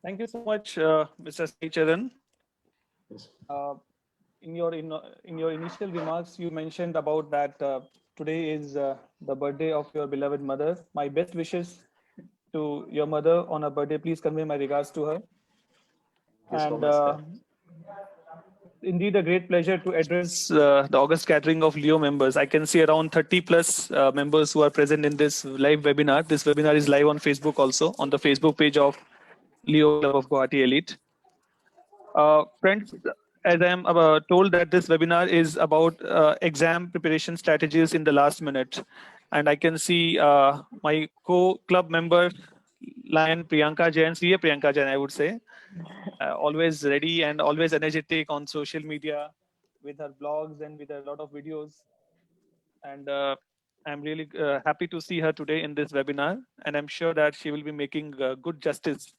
Thank you so much, Mr. Sai Charan. Yes. Uh, in your initial remarks, you mentioned about that today is the birthday of your beloved mother. My best wishes to your mother on her birthday. Please convey my regards to her. Thank you so And much, sir. indeed a great pleasure to address the August gathering of Leo members. I can see around 30 plus members who are present in this live webinar. This webinar is live on Facebook also, on the Facebook page of Leo Club of Guwahati Elite. Friends, as I am told that this webinar is about exam preparation strategies in the last minute. And I can see my co-club member, Lion Priyanka Jain, CA Priyanka Jain, I would say, always ready and always energetic on social media with her blogs and with a lot of videos. And I'm really happy to see her today in this webinar. And I'm sure that she will be making good justice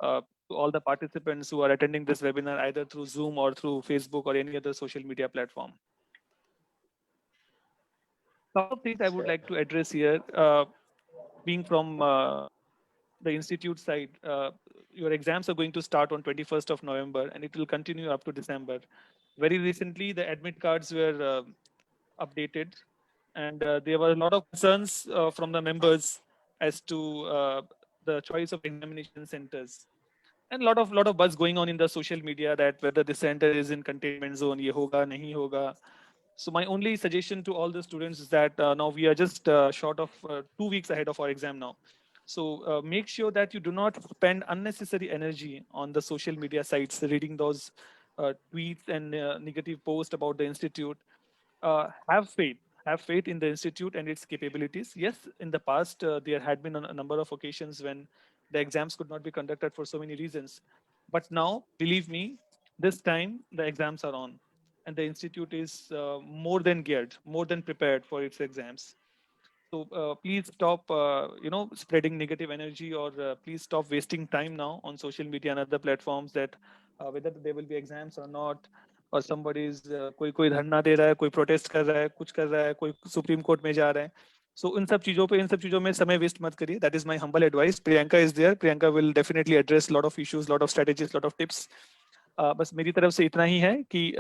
to all the participants who are attending this webinar, either through Zoom or through Facebook or any other social media platform. Couple of things I would Sure. like to address here, being from the institute side. Your exams are going to start on 21st of November and it will continue up to December. Very recently, the admit cards were updated, and there were a lot of concerns from the members as to the choice of examination centers, and lot of buzz going on in the social media that whether the center is in containment zone, ye hoga, nahi hoga. So my only suggestion to all the students is that now we are just short of 2 weeks ahead of our exam now. So make sure that you do not spend unnecessary energy on the social media sites, reading those tweets and negative posts about the institute. Have faith. Have faith in the institute and its capabilities. Yes, in the past, there had been a number of occasions when the exams could not be conducted for so many reasons. But now, believe me, this time the exams are on and the institute is more than geared, more than prepared for its exams. So please stop, spreading negative energy, or please stop wasting time now on social media and other platforms that whether there will be exams or not, or somebody is कोई धरना दे रहा है, कोई protest कर रहा है, कुछ कर रहा है, कोई Supreme Court में जा रहा है. So इन सब चीजों में समय waste मत करिए. That is my humble advice. Priyanka is there. Priyanka will definitely address lot of issues, lot of strategies, lot of tips. बस मेरी तरफ से इतना ही है कि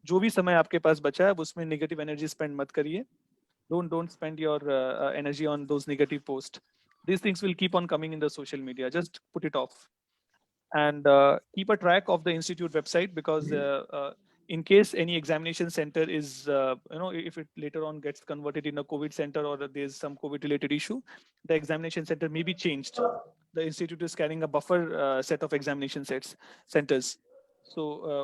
जो भी समय आपके पास बचा है उसमें negative energy spend मत करिए. Don't spend your energy on those negative posts. These things will keep on coming in the social media. Just put it off, and keep a track of the institute website, because in case any examination center is if it later on gets converted in a COVID center, or there's some COVID related issue, the examination center may be changed. The institute is carrying a buffer set of examination centers. So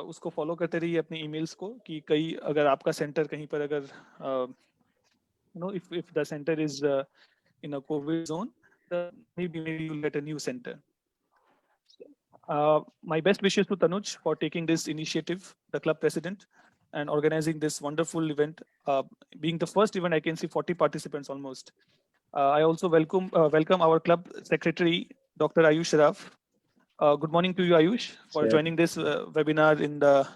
उसको follow करते रहिए अपने emails को कि कहीं अगर आपका center कहीं पर अगर if the center is in a COVID zone, maybe you'll get a new center. My best wishes to Tanuj for taking this initiative, the club president, and organizing this wonderful event. Being the first event, I can see 40 participants almost. I also welcome our club secretary, Dr. Ayush Raf. Good morning to you, Ayush, for Sure. joining this webinar in the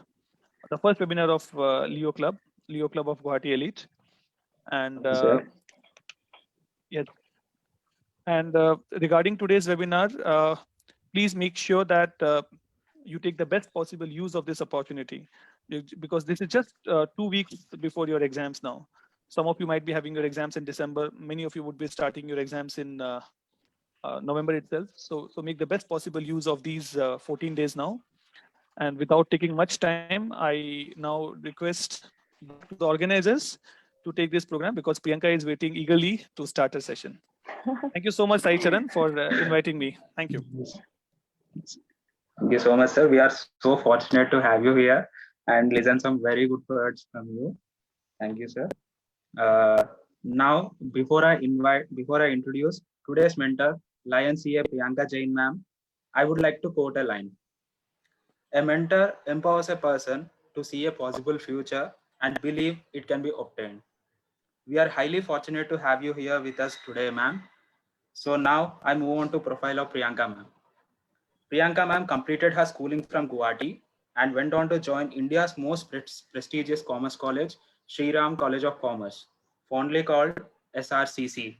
first webinar of Leo Club of Guwahati Elite. And Sure. yes, and regarding today's webinar, please make sure that you take the best possible use of this opportunity, because this is just 2 weeks before your exams now. Some of you might be having your exams in December. Many of you would be starting your exams in November itself. So make the best possible use of these 14 days now. And without taking much time, I now request back to the organizers to take this program, because Priyanka is waiting eagerly to start her session. Thank you so much, Sai Charan, for inviting me. Thank you. Thank you so much, sir. We are so fortunate to have you here and listen some very good words from you. Thank you, sir. Now, before I introduce today's mentor, Lion CA Priyanka Jain ma'am, I would like to quote a line. A mentor empowers a person to see a possible future and believe it can be obtained. We are highly fortunate to have you here with us today, ma'am. So now I move on to profile of Priyanka ma'am. Priyanka ma'am completed her schooling from Guwahati and went on to join India's most prestigious commerce college, Sri Ram College of Commerce, fondly called SRCC,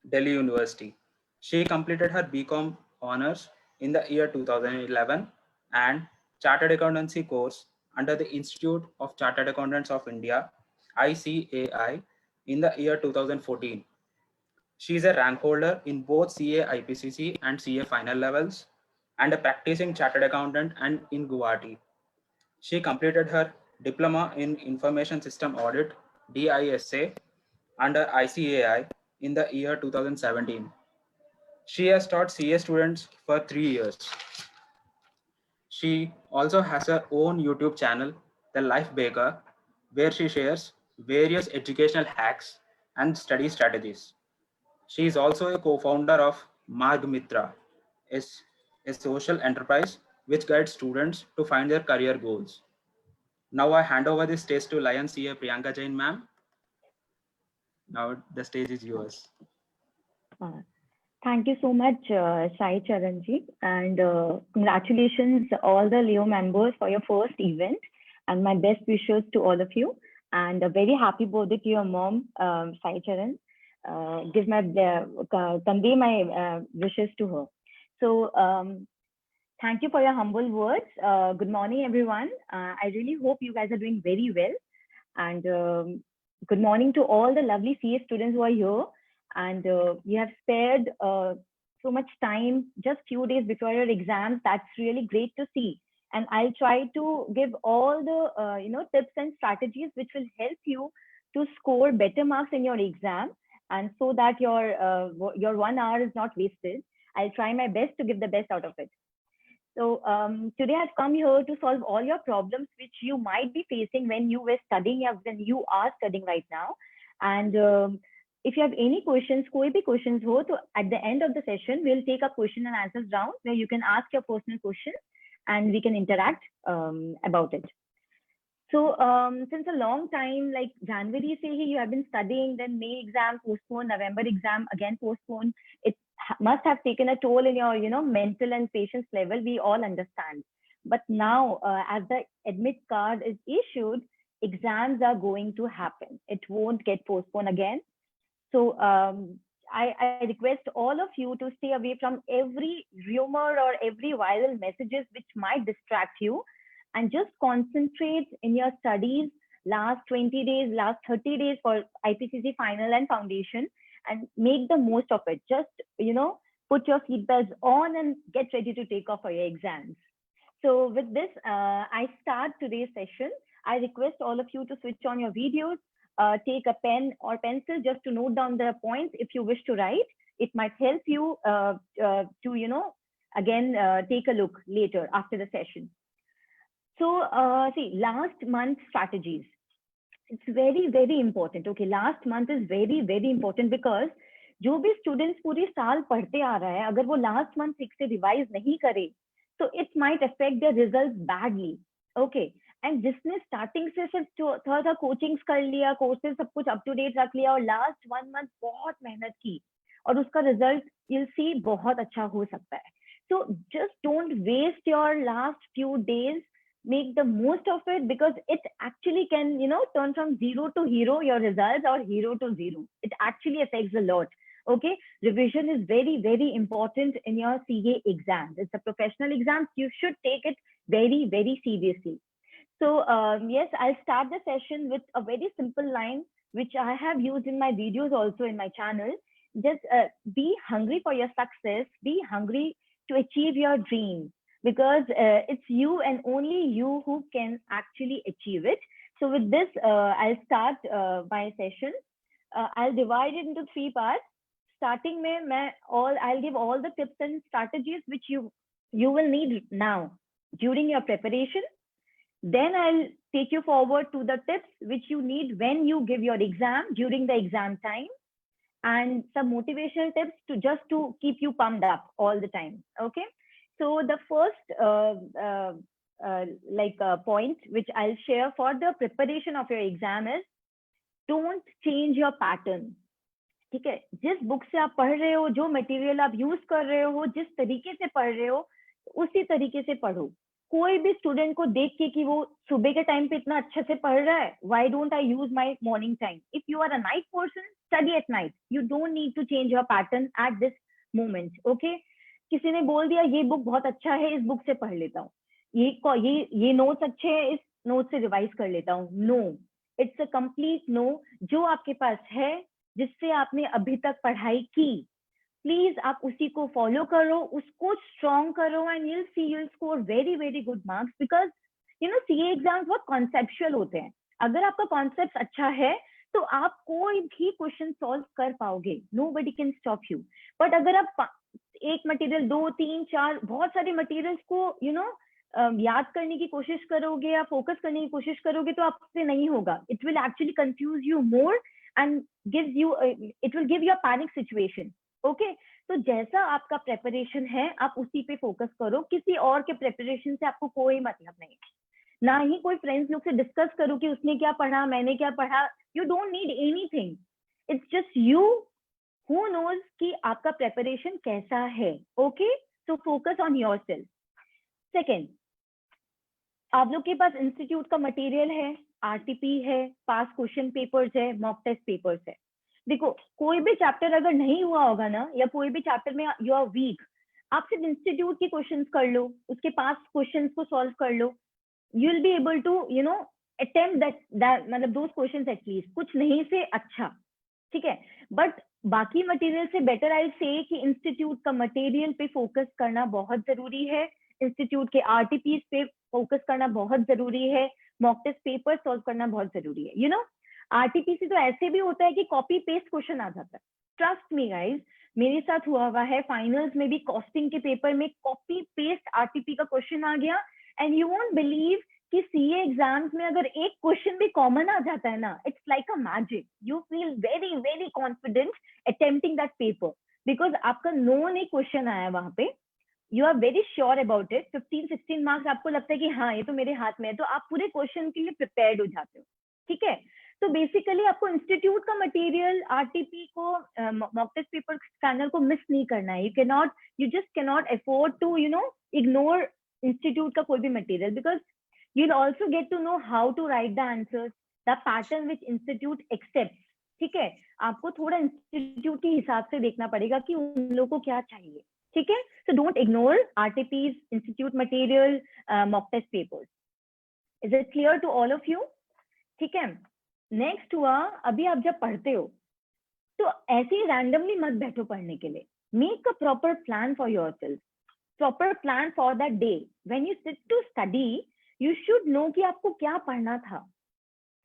Delhi University. She completed her BCom honors in the year 2011 and Chartered Accountancy course under the Institute of Chartered Accountants of India, ICAI, in the year 2014. She is a rank holder in both CA IPCC and CA final levels and a practicing chartered accountant and in Guwahati. She completed her diploma in Information System Audit DISA under ICAI in the year 2017. She has taught CA students for 3 years. She also has her own YouTube channel, The Life Baker, where she shares various educational hacks and study strategies. She is also a co-founder of Marg Mitra, a social enterprise which guides students to find their career goals. Now I hand over the stage to Lion CA Priyanka Jain ma'am. Now the stage is yours. Thank you so much, Sai Charanji, and congratulations all the Leo members for your first event, and my best wishes to all of you, and a very happy birthday to your mom, Sai Charan. Convey my wishes to her. So thank you for your humble words. Good morning, everyone. I really hope you guys are doing very well, and good morning to all the lovely CA students who are here. And you have spared so much time, just few days before your exams. That's really great to see. And I'll try to give all the tips and strategies which will help you to score better marks in your exam, and so that your 1 hour is not wasted. I'll try my best to give the best out of it. So today I've come here to solve all your problems which you might be facing when you were studying or when you are studying right now. And if you have any questions, koi bhi questions ho, to at the end of the session, we'll take a question and answers round where you can ask your personal questions and we can interact about it. So since a long time, like January se hi you have been studying, then May exam postponed, November exam again postponed. It must have taken a toll in your mental and patience level. We all understand. But now, as the admit card is issued, exams are going to happen. It won't get postponed again. So I request all of you to stay away from every rumor or every viral messages which might distract you, and just concentrate in your studies last 20 days, last 30 days for IPCC final and foundation, and make the most of it. Just, put your seatbelts on and get ready to take off for your exams. So with this, I start today's session. I request all of you to switch on your videos. Take a pen or pencil just to note down the points if you wish to write. It might help you to, again, take a look later after the session. So see, last month's strategies. It's very, very important. Okay, last month is very, very important because जो भी students पूरी साल पढ़ते आ रहा है, अगर वो last month ठीक से revise नहीं करे, so it might affect their results badly. Okay. And जिसने स्टार्टिंग से सिर्फ थोड़ा सा कोचिंग्स कर लिया, कोर्सेज सब कुछ अप टू डेट रख लिया और लास्ट 1 मंथ बहुत मेहनत की और उसका रिजल्ट you'll see बहुत अच्छा हो सकता है. So just don't waste your last few days. Make the most of it because it actually can, turn from 0 to hero your results or hero to 0. It actually affects a lot. Okay, revision is very, very important in your CA exams. It's a professional exam. You should take it very, very seriously. So yes, I'll start the session with a very simple line, which I have used in my videos also in my channel. Just be hungry for your success. Be hungry to achieve your dream, because it's you and only you who can actually achieve it. So with this, I'll start my session. I'll divide it into 3 parts. Starting I'll give all the tips and strategies which you will need now during your preparation. Then I'll take you forward to the tips which you need when you give your exam during the exam time, and some motivational tips to keep you pumped up all the time. Okay. So the first point which I'll share for the preparation of your exam is don't change your pattern. ठीक है, जिस book से आप पढ़ रहे हो, जो material आप यूज कर रहे हो, जिस तरीके से पढ़ रहे हो, उसी तरीके से पढ़ो. कोई भी स्टूडेंट को देख के कि वो सुबह के टाइम पे इतना अच्छे से पढ़ रहा है, why don't I use my morning time? If you are a night person, study at night. You don't need to change your pattern at this moment. Okay. किसी ने बोल दिया ये बुक बहुत अच्छा है, इस बुक से पढ़ लेता हूँ, ये नोट्स अच्छे हैं, इस नोट से रिवाइज कर लेता हूँ। No, it's a complete no. जो आपके पास है, जिससे आपने अभी तक पढ़ाई की, प्लीज आप उसी को फॉलो करो, उसको स्ट्रॉन्ग करो, and you'll see you'll score very very good marks, because CA exams बहुत कॉन्सेप्चुअल होते हैं। अगर आपका कॉन्सेप्ट अच्छा है तो आप कोई भी क्वेश्चन सॉल्व कर पाओगे, nobody can stop you। But अगर आप एक मटेरियल, 2, 3, 4 बहुत सारे मटेरियल्स को याद करने की कोशिश करोगे या फोकस करने की कोशिश करोगे तो आपसे नहीं होगा। It will actually confuse you more and it will give you a panic situation. Okay, तो जैसा आपका प्रेपरेशन है आप उसी पे फोकस करो, किसी और के प्रेपरेशन से आपको कोई मतलब नहीं, ना ही कोई फ्रेंड्स लोग से डिस्कस करो कि उसने क्या पढ़ा, मैंने क्या पढ़ा। You don't need anything, it's just you who knows कि आपका प्रेपरेशन कैसा है। Okay, so focus on yourself. Second, आप लोग के पास इंस्टीट्यूट का मटेरियल है, आरटीपी है, पास क्वेश्चन पेपर्स है, मॉक टेस्ट पेपर्स है। देखो, कोई भी चैप्टर अगर नहीं हुआ होगा ना, या कोई भी चैप्टर में यू आर वीक, आप सिर्फ इंस्टीट्यूट के क्वेश्चंस कर लो, उसके पास क्वेश्चंस को सॉल्व कर लो, you will be able to attempt that मतलब दोस क्वेश्चंस एटलीस्ट, कुछ नहीं से अच्छा, ठीक है। बट बाकी मटेरियल से बेटर आई से कि इंस्टीट्यूट का मटेरियल पे फोकस करना बहुत जरूरी है, इंस्टीट्यूट के आरटीपीज पे फोकस करना बहुत जरूरी है, मॉक टेस्ट पेपर सॉल्व करना बहुत जरूरी है। आरटीपीसी तो ऐसे भी होता है कि कॉपी पेस्ट क्वेश्चन आ जाता है। ट्रस्ट मी गाइज, मेरे साथ हुआ है, फाइनल्स में भी कॉस्टिंग के पेपर में कॉपी पेस्ट आरटीपी का क्वेश्चन आ गया, एंड यू वोंट बिलीव कि सीए एग्जाम्स में अगर एक क्वेश्चन भी कॉमन आ जाता है ना, it's like a magic. You feel very very confident attempting that paper, because आपका नोन एक क्वेश्चन आया वहां पे, you are very sure about it, 15-16 marks आपको लगता है कि हाँ ये तो मेरे हाथ में है, तो आप पूरे क्वेश्चन के लिए प्रिपेयर्ड हो जाते हो, ठीक है। तो बेसिकली आपको इंस्टीट्यूट का मटेरियल, आरटीपी को, मॉक टेस्ट पेपर स्कैनर को मिस नहीं करना है। You just cannot afford to ignore institute का कोई भी material, because you will also get to know how to write the answers, the pattern which institute accept, ठीक है। आपको थोड़ा इंस्टीट्यूट के हिसाब से देखना पड़ेगा कि उन लोगों को क्या चाहिए, ठीक है। So don't ignore RTPs, institute material, mock test papers. Is it clear to all of you? ठीक है। नेक्स्ट हुआ, अभी आप जब पढ़ते हो तो ऐसे ही रैंडमली मत बैठो पढ़ने के लिए। Make a proper plan for yourself, proper plan for that day. When you sit to study, you should know कि आपको क्या पढ़ना था,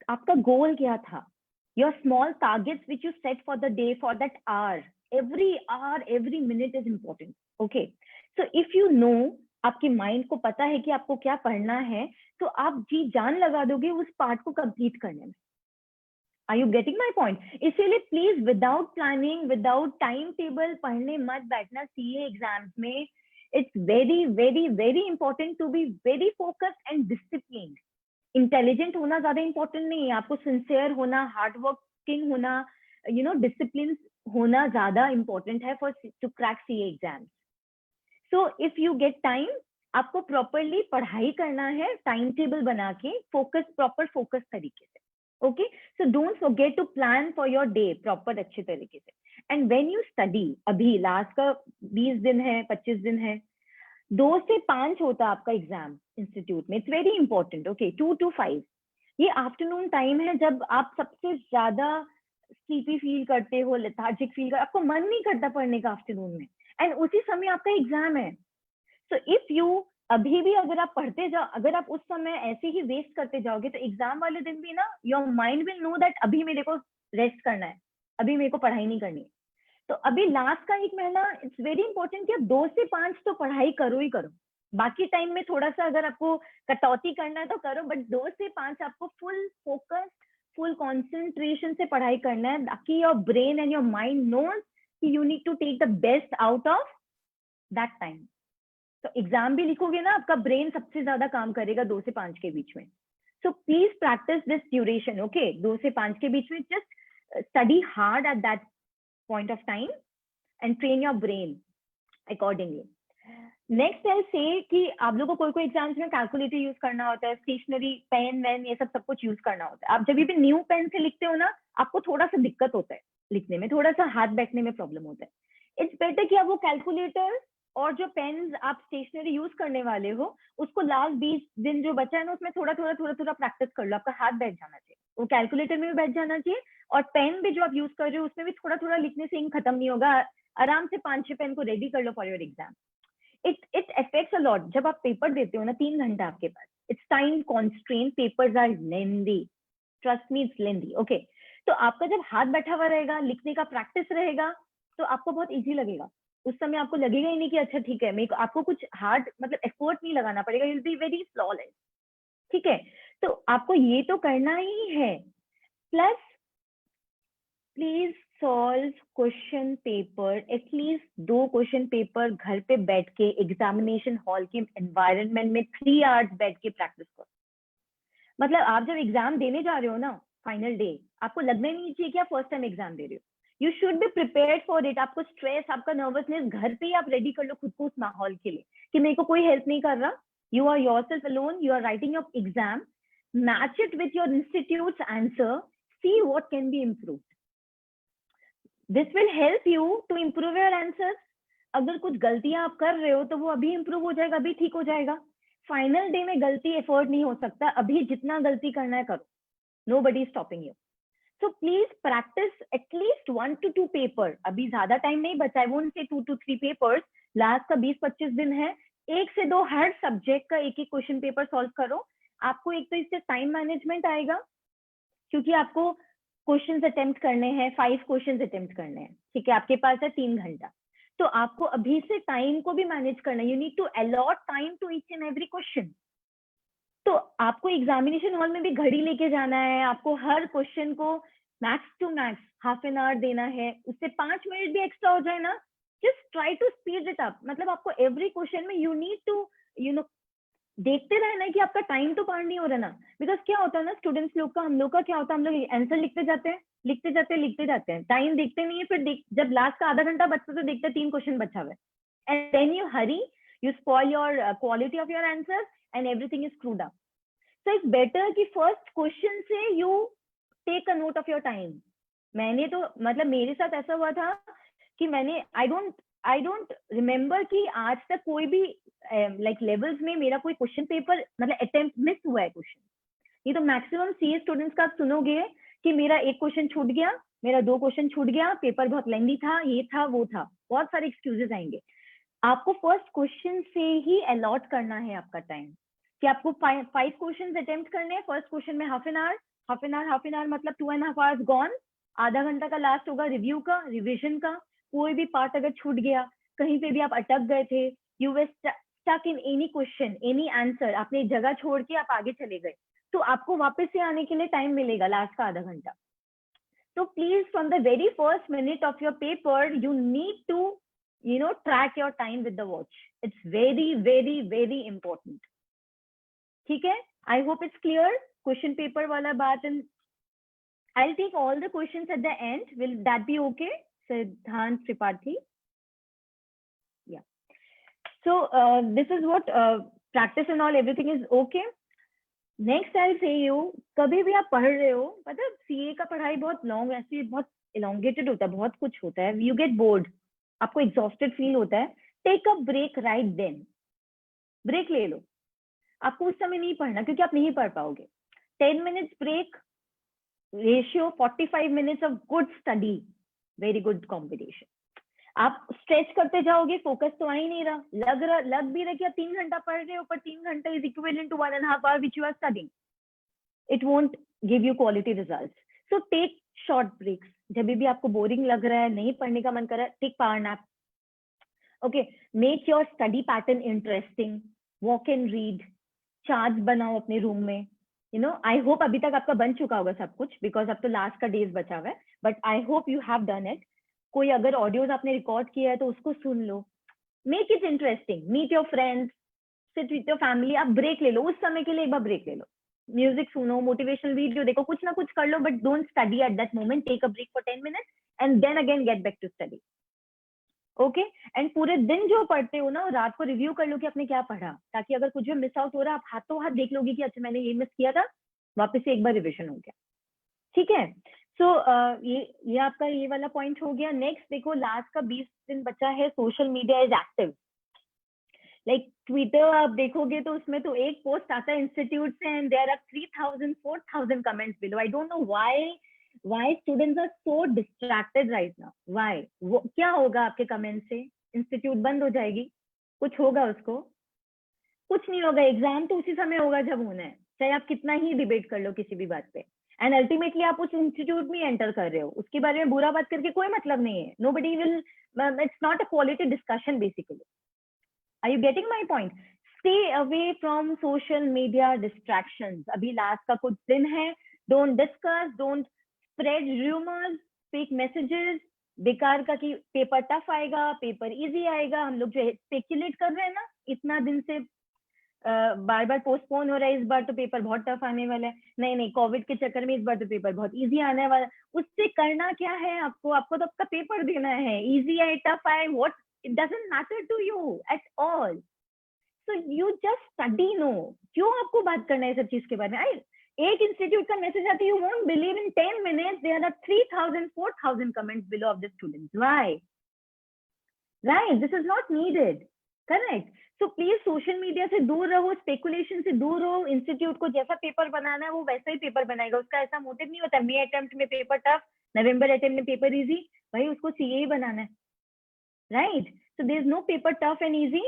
आपका गोल क्या था, your small targets which you set for the day, for that hour. every minute is important, okay? So if you know, आपके mind को पता है कि आपको क्या पढ़ना है, तो आप जी जान लगा दोगे उस पार्ट को कंप्लीट करने में। Are you getting my point? इसीलिए please without planning, without time table पढ़ने मत बैठना सीए एग्जाम्स में। It's very very very important to be very focused and disciplined. Intelligent होना ज्यादा इंपॉर्टेंट नहीं है, आपको सिंसियर होना, हार्ड वर्किंग होना, डिसिप्लिन होना ज्यादा इंपॉर्टेंट है for to crack CA exams. So if you get time, आपको प्रॉपरली पढ़ाई करना है, टाइम टेबल बना के, प्रॉपर फोकस तरीके से। Okay, so don't forget to plan for your day proper अच्छे तरीके से। एंड व्हेन यू स्टडी, अभी लास्ट का 20 दिन है, 25 दिन है, 2 से 5 होता है आपका एग्जाम इंस्टीट्यूट में। It's very important, okay. 2 to 5 ये आफ्टरनून टाइम है जब आप सबसे ज्यादा स्लीपी फील करते हो, लेथार्जिक फील कर, आपको मन नहीं करता पढ़ने का आफ्टरनून में, एंड उसी समय आपका एग्जाम है। सो इफ यू अभी भी अगर आप पढ़ते जाओ, अगर आप उस समय ऐसे ही वेस्ट करते जाओगे, तो एग्जाम वाले दिन भी ना your mind will know that अभी मेरे को रेस्ट करना है, अभी मेरे को पढ़ाई नहीं करनी है। तो अभी लास्ट का 1 महीना इट्स वेरी इंपॉर्टेंट कि आप 2 से 5 तो पढ़ाई करो ही करो। बाकी टाइम में थोड़ा सा अगर आपको कटौती करना है तो करो, बट 2 से 5 आपको फुल फोकस, फुल कॉन्सेंट्रेशन से पढ़ाई करना है, ताकि your brain and your mind knows कि you need to take the best out of that time. तो एग्जाम भी लिखोगे ना, आपका ब्रेन सबसे ज्यादा काम करेगा 2 से 5 के बीच में। So please practice this duration, okay. 2 से 5 के बीच में just study hard at that point of time and train your brain accordingly. Next I'll say कि आप लोगों को कोई एग्जाम्स में कैलकुलेटर यूज करना होता है, स्टेशनरी पेन वैन ये सब कुछ यूज करना होता है। आप जब भी न्यू पेन से लिखते हो ना, आपको थोड़ा सा दिक्कत होता है लिखने में, थोड़ा सा हाथ बैठने में प्रॉब्लम होता है। इट्स बेटर कि आप वो कैलकुलेटर और जो पेन्स आप स्टेशनरी यूज करने वाले हो उसको लास्ट 20 दिन जो बचा है ना उसमें थोड़ा थोड़ा प्रैक्टिस कर लो, आपका हाथ बैठ जाना चाहिए, वो कैलकुलेटर में भी बैठ जाना चाहिए और पेन भी जो आप यूज कर रहे हो उसमें भी थोड़ा थोड़ा लिखने से इंक खत्म नहीं होगा, आराम से 5-6 पेन को रेडी कर लो for your exam. It affects a lot. जब आप पेपर देते हो ना 3 घंटा आपके पास, it's time constraint, papers are lengthy, trust me it's lengthy. Okay, तो आपका जब हाथ बैठा हुआ रहेगा, लिखने का प्रैक्टिस रहेगा, तो आपको बहुत इजी लगेगा। उस समय आपको लगेगा ही नहीं कि अच्छा ठीक है, मेरे को आपको कुछ हार्ड मतलब एफर्ट नहीं लगाना पड़ेगा, you will be very flawless. ठीक है, तो आपको ये तो करना ही है। Plus please solve question paper, at least 2 question paper घर पे बैठ के एग्जामिनेशन हॉल के एनवायरनमेंट में 3 आवर्स बैठ के प्रैक्टिस करो। मतलब आप जब एग्जाम देने जा रहे हो ना, फाइनल डे, आपको लगना ही नहीं चाहिए कि आप फर्स्ट टाइम एग्जाम दे रहे हो। You should be prepared for it. आपको स्ट्रेस, आपका नर्वसनेस घर पे ही आप रेडी कर लो खुद को उस माहौल के लिए कि मेरे को कोई हेल्प नहीं कर रहा, you are yourself alone, you are writing your exam, match it with your institute's answer, see what can be improved. This will help you to improve your answers. अगर कुछ गलतियां आप कर रहे हो तो वो अभी इम्प्रूव हो जाएगा, अभी ठीक हो जाएगा। फाइनल डे में गलती एफर्ट नहीं हो सकता, अभी जितना गलती करना है करो, nobody is stopping you. So please practice at least 1 to 2 paper. अभी ज्यादा टाइम नहीं बचा है, won't say 2 to 3 papers, last का 20-25 दिन है, 1 से 2 हर सब्जेक्ट का एक क्वेश्चन पेपर सॉल्व करो। आपको एक तो इससे टाइम मैनेजमेंट आएगा, क्योंकि आपको क्वेश्चंस अटेम्प्ट करने हैं, 5 क्वेश्चंस अटेम्प्ट करने हैं, ठीक है, आपके पास है 3 घंटा, तो आपको अभी से टाइम को भी मैनेज करना है। You need to allot time to each and every question. तो आपको एग्जामिनेशन हॉल में भी घड़ी लेके जाना है, आपको हर क्वेश्चन को max to max half an hour देना है, उससे 5 मिनट भी एक्स्ट्रा हो जाए ना, just try to speed it up. मतलब आपको एवरी क्वेश्चन में यू नीड टू देखते रहना है कि आपका टाइम तो पार नहीं हो रहा ना। बिकॉज क्या होता है ना, स्टूडेंट्स लोग का, हम लोग का क्या होता है, हम लोग आंसर लिखते जाते हैं, लिखते जाते हैं, टाइम देखते नहीं है, फिर जब लास्ट का आधा घंटा बचता तो देखते 3 क्वेश्चन बचा हुआ है, and then you hurry, you spoil your quality of your answer and everything is screwed up. So it's better कि फर्स्ट क्वेश्चन से you take a note of your time. मैंने तो मतलब मेरे साथ ऐसा हुआ था कि मैंने आई डोंट रिमेम्बर कि आज तक कोई भी लाइक लेवल्स में मेरा कोई क्वेश्चन पेपर मतलब अटेम्प्ट मिस हुआ है क्वेश्चन। ये तो मैक्सिमम सीए स्टूडेंट्स का आप सुनोगे कि मेरा 1 क्वेश्चन छूट गया, मेरा 2 क्वेश्चन छूट गया, पेपर बहुत लेंथी था, ये था वो था, बहुत सारे एक्सक्यूजेस आएंगे। आपको फर्स्ट क्वेश्चन से ही अलॉट करना है आपका टाइम कि आपको 5 क्वेश्चन अटेम्प्ट करने हैं। फर्स्ट क्वेश्चन में हाफ एन आवर मतलब 2.5 आवर्स गॉन। आधा घंटा का लास्ट होगा रिव्यू का, रिविजन का। कोई भी पार्ट अगर छूट गया, कहीं पे भी आप अटक गए थे, you were stuck in any question, any answer, आपने एक जगह छोड़ के आप आगे चले गए, तो आपको वापस से आने के लिए टाइम मिलेगा लास्ट का आधा घंटा। तो please from the very first minute of your paper you need to track your time with the watch. It's very, very, very important. ठीक है, I hope it's clear. Question paper वाला बात, and I'll take all the questions at the end. Will that be okay? Siddhant Tripathi. Yeah. So this is what practice and all, everything is okay. Next I'll say you, कभी भी आप पढ़ रहे हो, मतलब CA का पढ़ाई बहुत लॉन्ग, ऐसे बहुत elongated होता है, बहुत कुछ होता है, you get bored, आपको एग्जॉस्टेड फील होता है, take a break right then. Break ले लो, आपको उस समय नहीं पढ़ना क्योंकि आप नहीं पढ़ पाओगे। 10 minutes break ratio 45 minutes of good study, very good combination. आप स्ट्रेच करते जाओगे, फोकस तो आ ही नहीं रहा, लग भी रहा कि आप 3 घंटा पढ़ रहे हो, पर 3 घंटा is equivalent to 1.5 hour which you are studying. It won't give you quality results. So take short breaks. जब भी आपको बोरिंग लग रहा है, नहीं पढ़ने का मन कर रहा है, take power nap. Okay, make your study pattern interesting, walk and read, charts बनाओ अपने रूम में। आई होप अभी तक आपका बन चुका होगा सब कुछ, बिकॉज अब तो लास्ट का डेज बचा हुआ है, but I hope you have done it. कोई अगर ऑडियोज आपने रिकॉर्ड किया है तो उसको सुन लो, make it interesting, meet your friends, sit with your family. आप ब्रेक ले लो, उस समय के लिए एक बार ब्रेक ले लो, म्यूजिक सुनो, मोटिवेशनल वीडियो देखो, कुछ ना कुछ कर लो, but don't study at that moment. Take a break for 10 minutes and then again get back to study. Okay, and पूरे दिन जो पढ़ते हो ना, रात को रिव्यू कर लो कि आपने क्या पढ़ा, ताकि अगर कुछ भी मिस आउट हो रहा है, आप हाथों हाथ देख लोगे कि अच्छा मैंने ये मिस किया था, वापस से एक बार रिविजन हो गया। ठीक है, सो ये आपका ये वाला पॉइंट हो गया। नेक्स्ट देखो, लास्ट का 20 दिन बचा है, social media is active. Like Twitter आप देखोगे तो उसमें तो एक पोस्ट आता है इंस्टीट्यूट से and there are 3000 4000 comments below. I don't know why students are so distracted right now. Why? क्या होगा आपके कमेंट से? इंस्टीट्यूट बंद हो जाएगी? कुछ होगा उसको? कुछ नहीं होगा. एग्जाम तो उसी समय होगा जब होना है, चाहे आप कितना ही डिबेट कर लो किसी भी बात पे. एंड अल्टीमेटली आप उस इंस्टीट्यूट में एंटर कर रहे हो, उसके बारे में बुरा बात करके कोई मतलब नहीं है. Nobody will, it's not a quality discussion basically. Are you getting my point? Stay away from social media distractions. अभी लास्ट का कुछ दिन है. Don't discuss, don't spread rumors, fake messages. बेकार का कि पेपर टफ आएगा, पेपर इजी आएगा. हम लोग जो स्पेकुलेट कर रहे हैं ना इतना दिन से, बार बार पोस्टपोन हो रहा है, इस बार तो पेपर बहुत टफ आने वाला है. नहीं, कोविड के चक्कर में इस बार तो पेपर बहुत इजी आने वाला है. उससे करना क्या है आपको तो आपका पेपर देना है. इजी आए टफ आए, what, it doesn't matter to you at all. So you just study. No, क्यों आपको बात करना है सब चीज के बारे में? एक इंस्टीट्यूट का मैसेज आता है, you won't believe in 10 minutes there are 3000 4000 comments below of the students. Why? Right, this is not needed. Correct. So please social media से दूर रहो, स्पेकुलेशन से दूर रहो. इंस्टीट्यूट को जैसा पेपर बनाना है वो वैसा ही पेपर बनाएगा. उसका ऐसा मोटिव नहीं होता मे अटेम्प्ट में पेपर टफ, नवंबर अटेम्प्ट में पेपर इजी. भाई उसको सीए ही बनाना है. Right? So there's no paper tough and easy.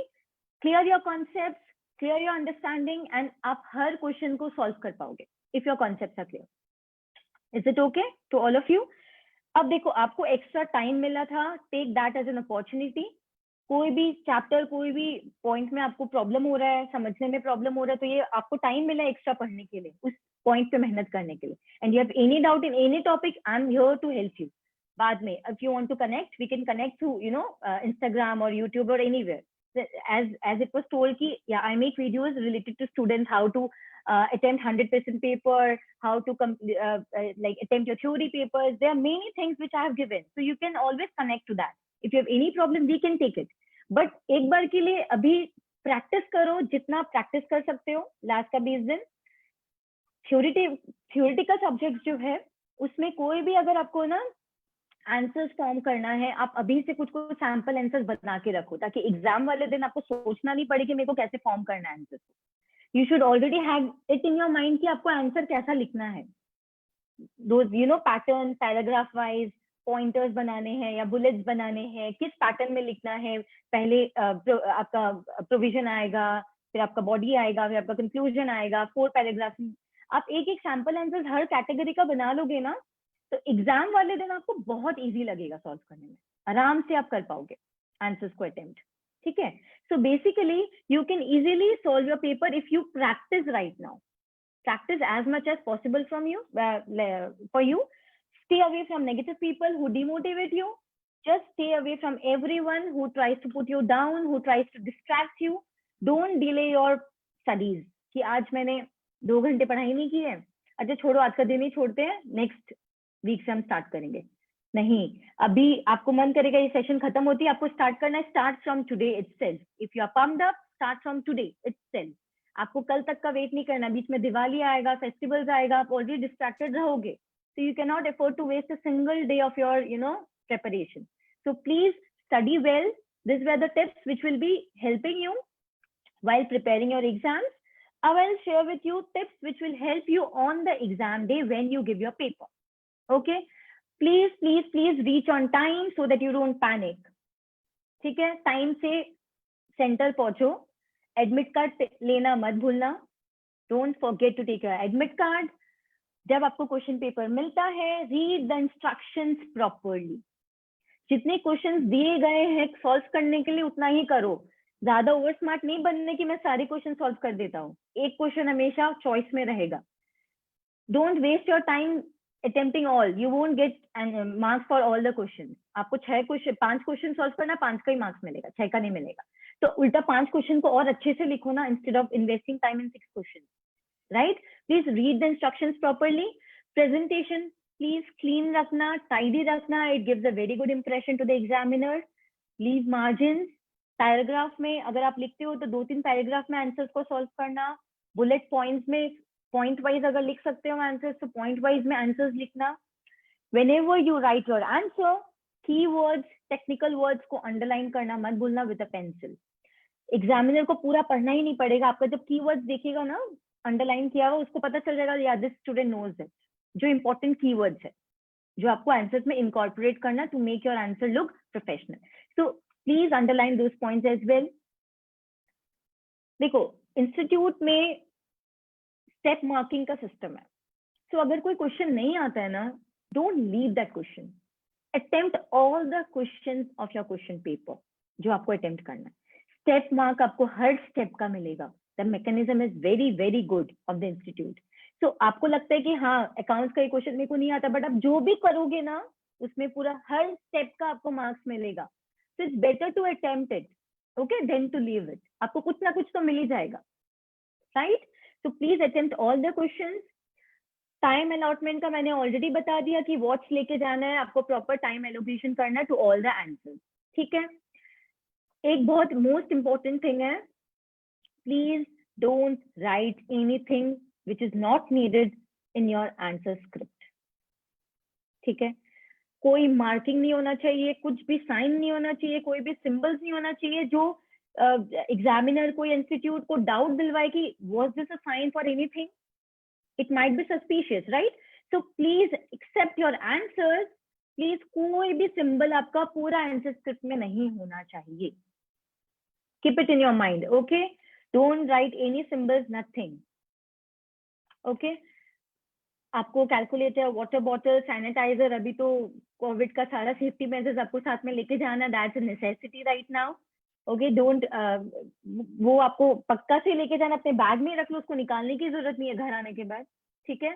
Clear your concepts, clear your understanding, and आप हर क्वेश्चन को सॉल्व कर पाओगे if your concepts are clear. Is it okay to all of you? अब देखो आपको एक्स्ट्रा टाइम मिला था, take that as an opportunity. कोई भी चैप्टर, कोई भी पॉइंट में आपको प्रॉब्लम हो रहा है, समझने में प्रॉब्लम हो रहा है, तो ये आपको टाइम मिला एक्स्ट्रा पढ़ने के लिए, उस पॉइंट पे मेहनत करने के लिए. And you have any doubt in any topic, I am here to help you. बाद में if you want to connect, we can connect through Instagram or YouTube or anywhere. As it was told ki, yeah, I make videos related to students, how to attempt 100% paper, how to like attempt your theory papers. There are many things which I have given, so you can always connect to that. If you have any problem, we can take it. But एक बार के लिए अभी practice करो जितना practice कर सकते हो. Last का 20 दिन थियोरिटिकल सब्जेक्ट जो है उसमें कोई भी अगर आपको ना आंसर्स फॉर्म करना है, आप अभी से कुछ सैंपल आंसर्स बना के रखो ताकि एग्जाम वाले दिन आपको सोचना नहीं पड़े कि मेरे को कैसे फॉर्म करना है answer. You should already have it in your mind कि आपको आंसर कैसा लिखना है. Those pattern, paragraph wise pointers बनाने हैं या बुलेट्स बनाने हैं, किस पैटर्न में लिखना है. पहले आपका प्रोविजन आएगा, फिर आपका बॉडी आएगा, फिर आपका कंक्लूजन आएगा, 4 पैराग्राफ. आप एक सैंपल आंसर हर कैटेगरी का बना लोगे ना, तो एग्जाम वाले दिन आपको बहुत इजी लगेगा सॉल्व करने में. आराम से आप कर पाओगे आंसर्स को अटेम्प्ट. ठीक है? So basically you can easily solve your paper if you practice right now. Practice as much as possible from you, for you. Stay away from negative people who demotivate you. Just stay away from everyone who tries to put you down, who tries to distract you. Don't delay your studies. कि आज मैंने 2 घंटे पढ़ाई नहीं की है, अच्छा छोड़ो आज का दिन ही छोड़ते हैं, नेक्स्ट वीक से हम स्टार्ट करेंगे. नहीं, अभी आपको मन करेगा ये सेशन खत्म होती है, आपको स्टार्ट करना है. Start from today itself. If you are pumped up, start from today itself. आपको कल तक का वेट नहीं करना. बीच में दिवाली आएगा, फेस्टिवल्स आएगा, आप ऑलरेडी डिस्ट्रैक्टेड रहोगे. So you cannot afford to waste a single day of your preparation. So please study well. These were the tips which will be helping you while preparing your exams. I will share with you tips which will help you on the exam day when you give your paper. Okay? Please reach on time so that you don't panic. ठीक है? Time से centre पहुंचो. Admit card लेना मत भूलना. Don't forget to take your admit card. जब आपको question paper मिलता है, रीड द इंस्ट्रक्शंस प्रॉपरली. जितने क्वेश्चंस दिए गए हैं सॉल्व करने के लिए उतना ही करो. ज्यादा ओवर स्मार्ट नहीं बनने की मैं सारे क्वेश्चन सॉल्व कर देता हूँ. एक क्वेश्चन हमेशा चॉइस में रहेगा. Don't waste your time attempting all. You won't get marks for all the question. आपको 5 क्वेश्चन सॉल्व करना, 5 का ही मार्क्स मिलेगा, 6 का नहीं मिलेगा. तो उल्टा 5 क्वेश्चन को और अच्छे से लिखो ना, instead of investing time in 6 question. Right? Please read the instructions properly. Presentation, please clean रखना, tidy रखना. It gives a very good impression to the examiner. Leave margins. Paragraph में अगर आप लिखते हो तो 2-3 पैराग्राफ में आंसर्स को सॉल्व करना. बुलेट पॉइंट्स में पॉइंट वाइज अगर लिख सकते हो आंसर्स तो पॉइंट वाइज में आंसर्स लिखना. Whenever you write your answer, keywords, technical words को अंडरलाइन करना मत भूलना with a pencil. एग्जामिनर को पूरा पढ़ना ही नहीं पड़ेगा, आपका जब कीवर्ड्स देखेगा ना अंडरलाइन किया हुआ, उसको पता चल जाएगा या दिस स्टूडेंट नोज इट, जो इंपॉर्टेंट कीवर्ड्स है जो आपको आंसर्स में इनकॉर्पोरेट करना to make your answer look professional. So please underline those points as well. देखो इंस्टीट्यूट में स्टेप मार्किंग का सिस्टम है, सो अगर कोई क्वेश्चन नहीं आता है ना, don't leave that question, attempt all the questions of your question paper जो आपको अटेम्प्ट करना है। स्टेप मार्क आपको हर स्टेप का मिलेगा, the mechanism is very very good of the institute. So आपको लगता है कि हाँ अकाउंट्स का क्वेश्चन मेरे को नहीं आता, बट आप जो भी करोगे ना उसमें पूरा हर स्टेप का आपको मार्क्स मिलेगा। So it's better to attempt it okay then to leave it, आपको कुछ ना कुछ तो मिल ही जाएगा, right? So please attempt all the questions. Time allotment का मैंने ऑलरेडी बता दिया कि वॉच लेके जाना है, आपको प्रॉपर टाइम एलोकेशन करना है टू ऑल द आंसर्स, ठीक है? एक बहुत मोस्ट इंपॉर्टेंट थिंग है, please don't write anything which is not needed in your answer script, ठीक है? कोई मार्किंग नहीं होना चाहिए, कुछ भी साइन नहीं होना चाहिए, कोई भी सिंबल्स नहीं होना चाहिए जो एग्जामिनर को इंस्टीट्यूट को डाउट दिलवाए कि was this a sign for anything, it might be suspicious, right? So please accept your answers, please कोई भी सिंबल आपका पूरा आंसर स्क्रिप्ट में नहीं होना चाहिए, keep it in your mind, okay? Don't write any symbols, nothing, okay आपको calculator, water bottle, sanitiser, अभी तो कोविड का सारा सेफ्टी मेजर्स आपको साथ में लेके जाना, that's a necessity right now, okay? Don't वो आपको पक्का से लेके जाना, अपने बैग में रख लो, उसको निकालने की जरूरत नहीं है घर आने के बाद, ठीक है?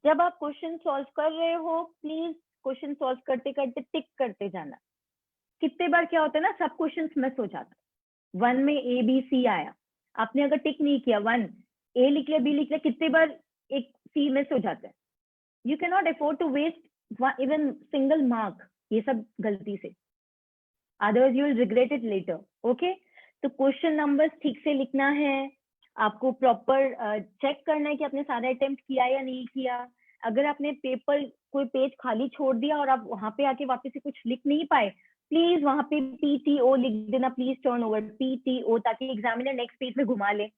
जब आप क्वेश्चन सॉल्व कर रहे हो प्लीज क्वेश्चन सॉल्व करते करते टिक करते जाना। कितने बार क्या होता है ना, सब क्वेश्चन मिस हो जाता है, 1 में ए बी सी आया, आपने अगर टिक नहीं किया, 1 ए लिख लिया, बी लिख लिया, कितने बार एक सी मिस हो जाता है। You can not afford to waste even single mark ये सब गलती से, otherwise you will regret it later, okay? तो क्वेश्चन नंबर्स ठीक से लिखना है, आपको प्रॉपर चेक करना है कि आपने सारा अटेम्प्ट किया या नहीं किया। अगर आपने पेपर कोई पेज खाली छोड़ दिया और आप वहां पे आके वापस से कुछ लिख नहीं पाए, प्लीज वहां पे PTO लिख देना, प्लीज टर्न ओवर PTO, ताकि एग्जामिनर नेक्स्ट पेज में घुमा ले।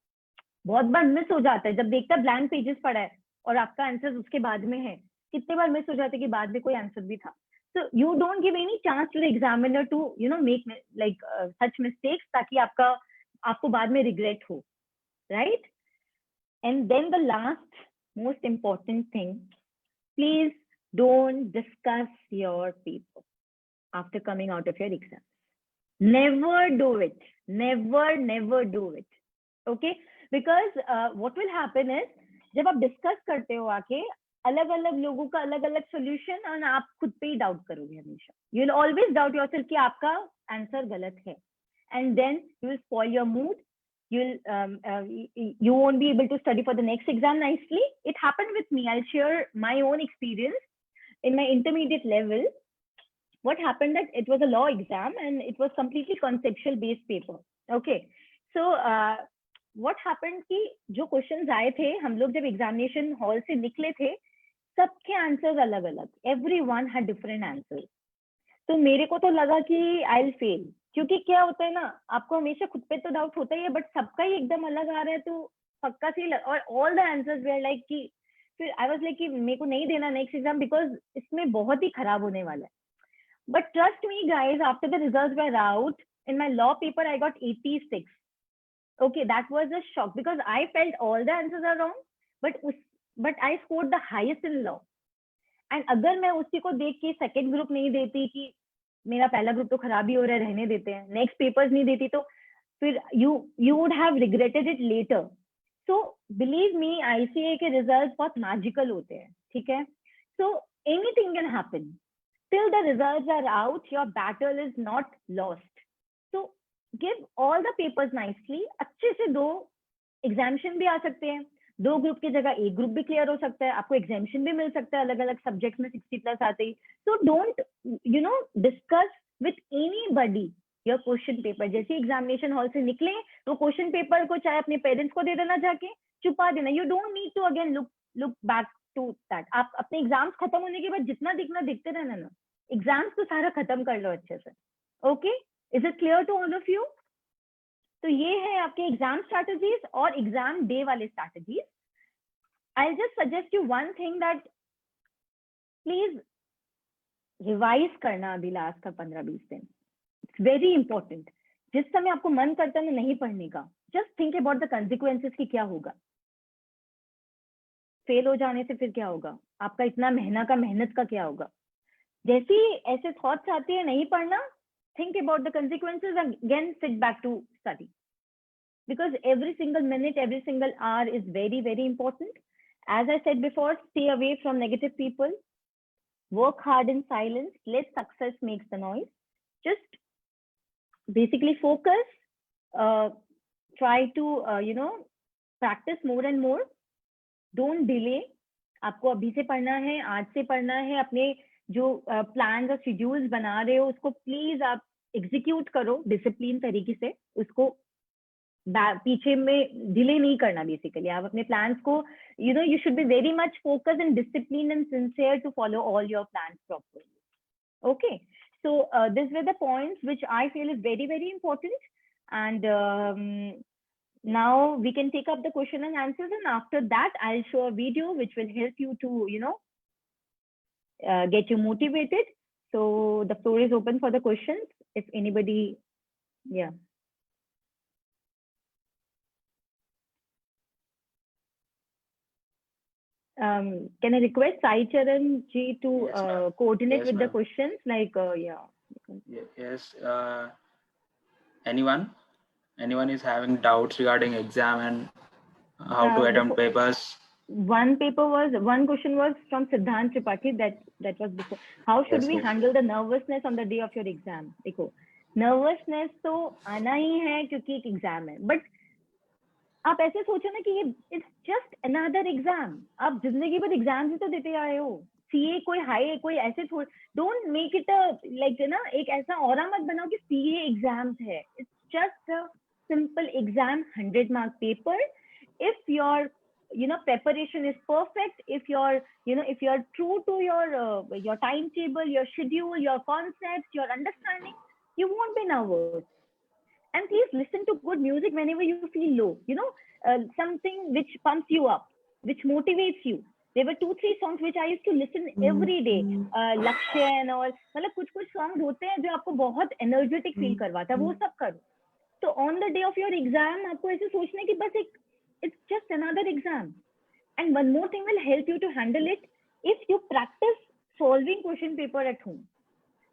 बहुत बार मिस हो जाता है, जब देखता है ब्लैंक पेजेस पड़ा है और आपका आंसर उसके बाद में है, कितने बार मिस हो जाता है कि बाद में कोई आंसर भी था। So you don't give any chance to the examiner to you know make like such mistakes, ताकि आपको बाद में रिग्रेट हो, right? And then the last most important thing, please don't discuss your paper after coming out of your exam, never do it, never do it, okay? Because what will happen is, जब आप discuss करते हो आके अलग अलग लोगों का अलग अलग सोल्यूशन, और आप खुद पे ही डाउट करोगे हमेशा, you will always doubt yourself कि आपका आंसर गलत है, and then you will spoil your mood, you won't be able to study for the next exam nicely. It happened with me. I'll share my own experience in my intermediate level. What happened that it was a law exam and it was completely conceptual based paper, okay? So what happened कि जो questions आए थे, हम लोग जब examination hall से निकले थे, सबके आंसर्स अलग अलग, एवरीवन हैड डिफरेंट आंसर्स। तो मेरे को तो लगा कि आई विल फेल, क्योंकि क्या होता है ना, आपको हमेशा खुद पे तो डाउट होता ही है, बट सबका ही एकदम अलग आ रहा है तो पक्का से, और all the answers were like कि, फिर आई वाज लाइक कि मेरे को नहीं देना नेक्स्ट एग्जाम, बिकॉज इसमें बहुत ही खराब होने वाला है। But trust me, guys, after the results were out, in my law paper, I got 86. Okay, that was a shock because I felt all the answers are wrong, but I scored the highest in law. And अगर मैं उसी को देख के second group नहीं देती कि मेरा पहला ग्रुप तो खराब ही हो रहा है, रहने देते हैं, नेक्स्ट पेपर्स नहीं देती, तो फिर you would have regretted it later. So believe me, ICA के रिजल्ट बहुत मैजिकल होते हैं, ठीक है? So anything can happen. Till the results are out, your battle is not lost. So give all the papers nicely. अच्छे से दो, एग्जामिशन भी आ सकते हैं, 2 ग्रुप की जगह 1 ग्रुप भी क्लियर हो सकता है, आपको एग्जामिशन भी मिल सकता है अलग अलग सब्जेक्ट में 60+ आते ही। So don't discuss with anybody your question paper. जैसे एग्जामिनेशन हॉल से निकले तो क्वेश्चन पेपर को चाहे अपने पेरेंट्स को दे देना, जाके छुपा देना। You don't need to again look back to that. आप अपने एग्जाम्स खत्म होने के बाद जितना दिखना दिखते रहना ना, एग्जाम्स तो सारा खत्म कर लो अच्छे से, okay? Is it clear to all of you? तो ये है आपके एग्जाम स्ट्रैटेजीज और एग्जाम डे वाले strategies. I just suggest you one thing that please revise करना अभी लास्ट का 15-20 दिन. It's very important. जिस समय आपको मन करता है नहीं पढ़ने का, just think about the consequences कि क्या होगा. फेल हो जाने से फिर क्या होगा, आपका इतना मेहनत का क्या होगा. जैसे ही ऐसे थॉट्स आते हैं नहीं पढ़ना, think about the consequences and again sit back to study, because every single minute, every single hour is very, very important. As I said before, stay away from negative people, work hard in silence, let success make the noise. Just basically focus, try to practice more and more. Don't delay. आपको अभी से पढ़ना है, आज से पढ़ना है. अपने जो प्लान्स और शेड्यूल्स बना रहे हो उसको प्लीज आप एग्जीक्यूट करो डिसिप्लिन तरीके से. उसको पीछे में डिले नहीं करना. बेसिकली आप अपने प्लान्स को you should be very much focused and disciplined and sincere to follow all your plans properly. Okay, so these were the points which I feel is very, very important. And now we can take up the question and answers, and after that I'll show a video which will help you to get you motivated. So the floor is open for the questions. If anybody, yeah. Can I request Sai Charan ji to Yes, coordinate yes, with the ma'am. questions? Like, yeah. Yes. Anyone is having doubts regarding exam and how to attempt papers? One question was from Siddhant Tripathi that was before. How should we handle the nervousness on the day of your exam? देखो, nervousness तो आना ही है क्योंकि एक exam है. But आप ऐसे सोचो ना कि ये इट्स जस्ट अनदर एग्जाम. आप जिंदगी भर एग्जाम ही तो देते आए हो. सीए कोई हाई कोई ऐसे थोड़ा. डोंट मेक इट लाइक एक ऐसा औरा मत बनाओ कि सीए एग्जाम्स है. It's just a simple exam, 100 mark paper. If your preparation is perfect, if you're true to your timetable, your schedule, your concepts, your understanding, you won't be nervous. And please listen to good music whenever you feel low. Something which pumps you up, which motivates you. There were 2-3 songs which I used to listen every day. Lakshya and all. मतलब कुछ songs होते हैं जो आपको बहुत energetic feel करवाता है. वो सब करो. तो on the day of your exam आपको ऐसे सोचना है कि बस it's just another exam. And one more thing will help you to handle it if you practise solving question paper at home.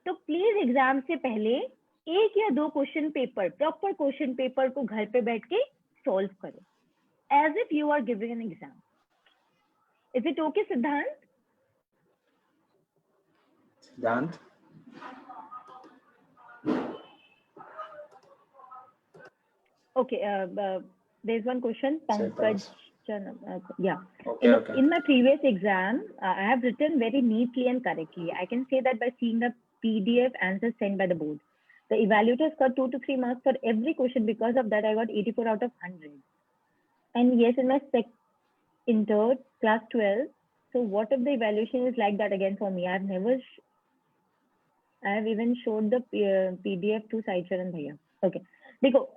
तो प्लीज एग्जाम से पहले 1 या 2 question paper, proper question paper को घर पे बैठ के सॉल्व करो as if you are giving an exam. Is it okay Siddhant? Okay, there's one question. Pankaj, yeah. Okay. In my previous exam, I have written very neatly and correctly. I can say that by seeing the PDF answers sent by the board. The evaluators got 2 to 3 marks for every question. Because of that, I got 84 out of 100. And yes, in my third class 12. So what if the evaluation is like that again for me? I have even showed the PDF to Sai Charan Bhaiya. Okay. Because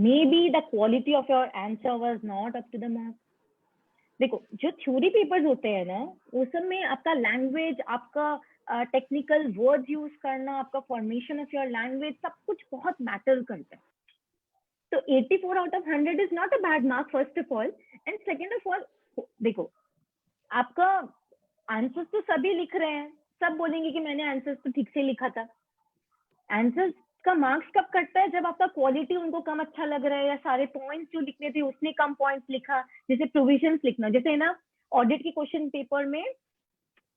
maybe the quality of your answer was not up to the mark. देखो, जो theory papers होते हैं ना, उस में आपका language, आपका technical words use करना, आपका फॉर्मेशन ऑफ योर लैंग्वेज, सब कुछ बहुत मैटर करता है. तो 84 out of 100 is not a bad mark first of all. And second of all, देखो आपका आंसर्स तो सभी लिख रहे हैं, सब बोलेंगे कि मैंने आंसर्स तो ठीक से लिखा था. आंसर्स का मार्क्स कब कटता है? जब आपका क्वालिटी उनको कम अच्छा लग रहा है, या सारे पॉइंट्स जो लिखने थे उसने कम पॉइंट्स लिखा. जैसे प्रोविजंस लिखना, जैसे ना ऑडिट के क्वेश्चन पेपर में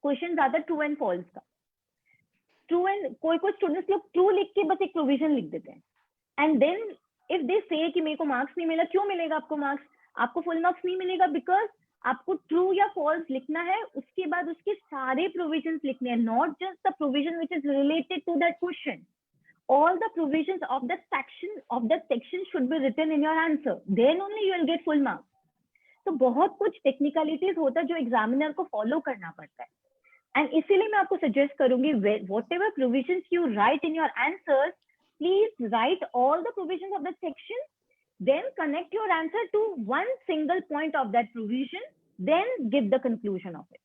क्वेश्चन ज्यादा ट्रू एंड फॉल्स का. ट्रू एंड कोई स्टूडेंट्स लोग ट्रू लिख के बस एक प्रोविजन लिख देते हैं. एंड देन इफ दे से कि मेरे को मार्क्स नहीं मिला, क्यों मिलेगा आपको मार्क्स? आपको फुल मार्क्स नहीं मिलेगा बिकॉज आपको ट्रू या फॉल्स लिखना है, उसके बाद उसके सारे प्रोविजंस लिखने हैं, not just the provision which is related to that question. All the provisions of that section should be written in your answer. Then only you will get full marks. तो बहुत कुछ टेक्निकलिटीज होता है जो examiner को follow करना पड़ता है. एंड इसीलिए मैं आपको सजेस्ट करूंगी, whatever provisions you write in your answers, please write all the provisions of the section, then connect your answer to one single point of that provision, then give the conclusion of it.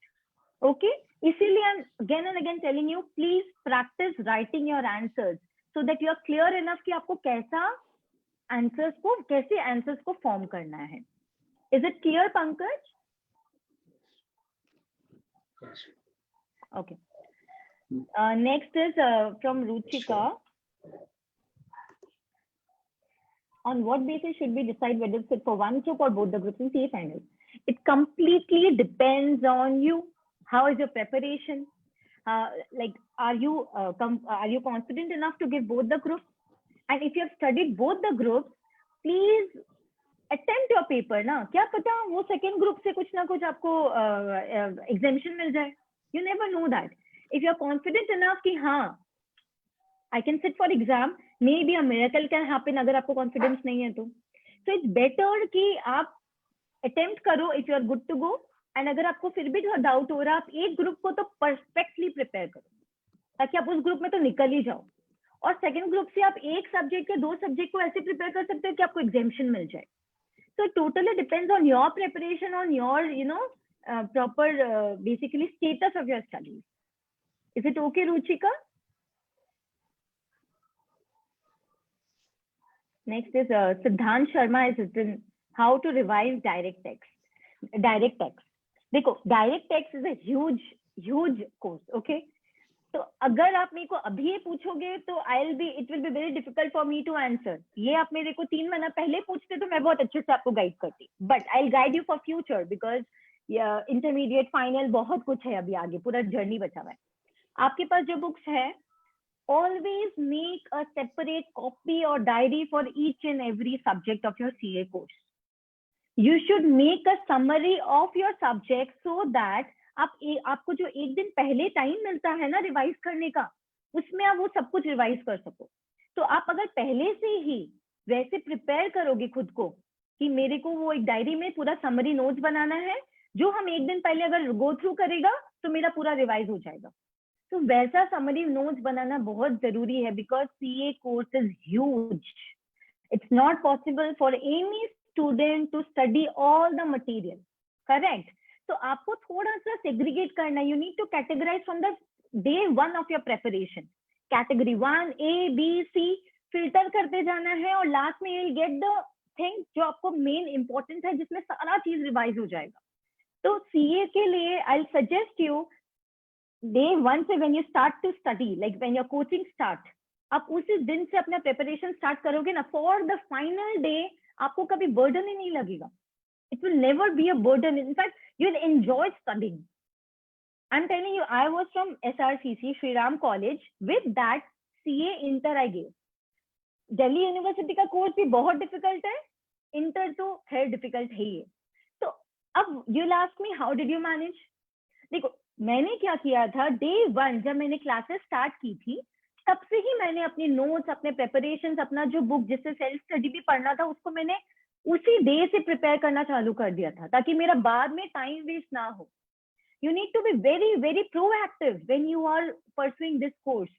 Okay? इसीलिए I'm again and again telling you, please practice writing your answers so that you are clear enough कि आपको कैसे answers को form करना है. Is it clear, Pankaj? Okay. Next is from Ruchika. On what basis should we decide whether to sit for one group or both the groups in CA finals? It completely depends on you. How is your preparation? Like, are you confident enough to give both the groups? And if you have studied both the groups, please attempt your paper ना. क्या पता वो second group से कुछ ना कुछ आपको exemption मिल जाए. You never know that. If you are confident enough कि हाँ, I can sit for exam, maybe a miracle can happen अगर आपको confidence नहीं है तो. So it's better कि आप attempt करो if you are good to go. And अगर आपको फिर भी थोड़ा doubt हो रहा, आप एक group को तो perfectly prepare करो, ताकि आप उस group में तो निकल ही जाओ. और second group से आप एक subject के 2 subject को ऐसे prepare कर सकते हो कि आपको exemption मिल जाए. So it totally depends on your preparation, on your, proper, basically status of your studies. Is it okay, Ruchika? Next is Siddhant Sharma has written how to revise direct text. देखो, direct text is a huge course, okay? तो अगर आप मेरे को अभी पूछोगे तो it will be very difficult for me to answer. ये आप मेरे को 3 महीना पहले पूछते तो मैं बहुत अच्छे से आपको गाइड करती. But I'll guide you for future because intermediate, final बहुत कुछ है अभी आगे, पूरा जर्नी बचा हुआ है. आपके पास जो बुक्स है, always make a separate copy or diary for each and every subject of your CA course. You should make a summary of your subject so that आपको जो एक दिन पहले टाइम मिलता है ना रिवाइज करने का, उसमें आप वो सब कुछ रिवाइज कर सको. तो आप अगर पहले से ही वैसे प्रिपेयर करोगे खुद को कि मेरे को वो एक डायरी में पूरा समरी नोट्स बनाना है, जो हम एक दिन पहले अगर गो थ्रू करेगा तो मेरा पूरा रिवाइज हो जाएगा. तो वैसा समरी नोट्स बनाना बहुत जरूरी है because CA course is huge. It's not possible for any student to study all the material. Correct? तो आपको थोड़ा सा सेग्रीगेट करना है. You need to categorise from the day 1 of your preparation. Category 1 A B C filter करते जाना है और लास्ट में you will get the thing जो आपको मेन इंपॉर्टेंट है, जिसमें सारा चीज रिवाइज हो जाएगा. तो CA के लिए I will suggest you day 1 से when you start to study, like when your coaching start, आप उसी दिन से अपना प्रिपरेशन स्टार्ट करोगे ना, फॉर द फाइनल डे आपको कभी बर्डन ही नहीं लगेगा. It will never be a burden. In fact, you'll enjoy studying. I'm telling you, I was from SRCC, Shri Ram College. With that, CA Inter I gave. Delhi University का course भी बहुत difficult है, inter तो खैर difficult है ही. तो अब you'll ask me, how did you manage? देखो, मैंने क्या किया था, डे 1 जब मैंने क्लासेस स्टार्ट की थी, तब से ही मैंने अपने नोट्स, अपने प्रेपरेशन, अपना जो बुक जिससे सेल्फ स्टडी भी पढ़ना था, उसको मैंने उसी डे से प्रिपेयर करना चालू कर दिया था, ताकि मेरा बाद में टाइम वेस्ट ना हो. You need to be very very proactive when you are pursuing this course,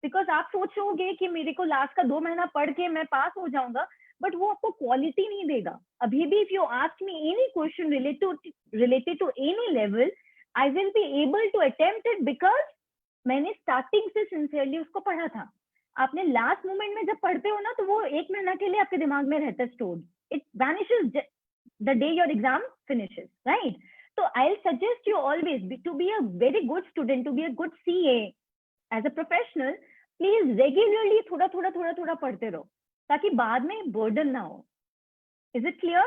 because आप सोचोगे कि मेरे को लास्ट का 2 महीना पढ़ के मैं पास हो जाऊंगा, बट वो आपको क्वालिटी नहीं देगा. अभी भी if you ask me any question related to any level, I will be able to attempt it because मैंने स्टार्टिंग से सिंसियरली उसको पढ़ा था. आपने लास्ट मोमेंट में जब पढ़ते हो ना, तो वो 1 महीना के लिए आपके दिमाग में रहता है stored. It vanishes the day your exam finishes, right? So I'll suggest you always to be a very good student, to be a good CA as a professional. Please regularly थोड़ा पढ़ते रहो, ताकि बाद में burden ना हो. Is it clear?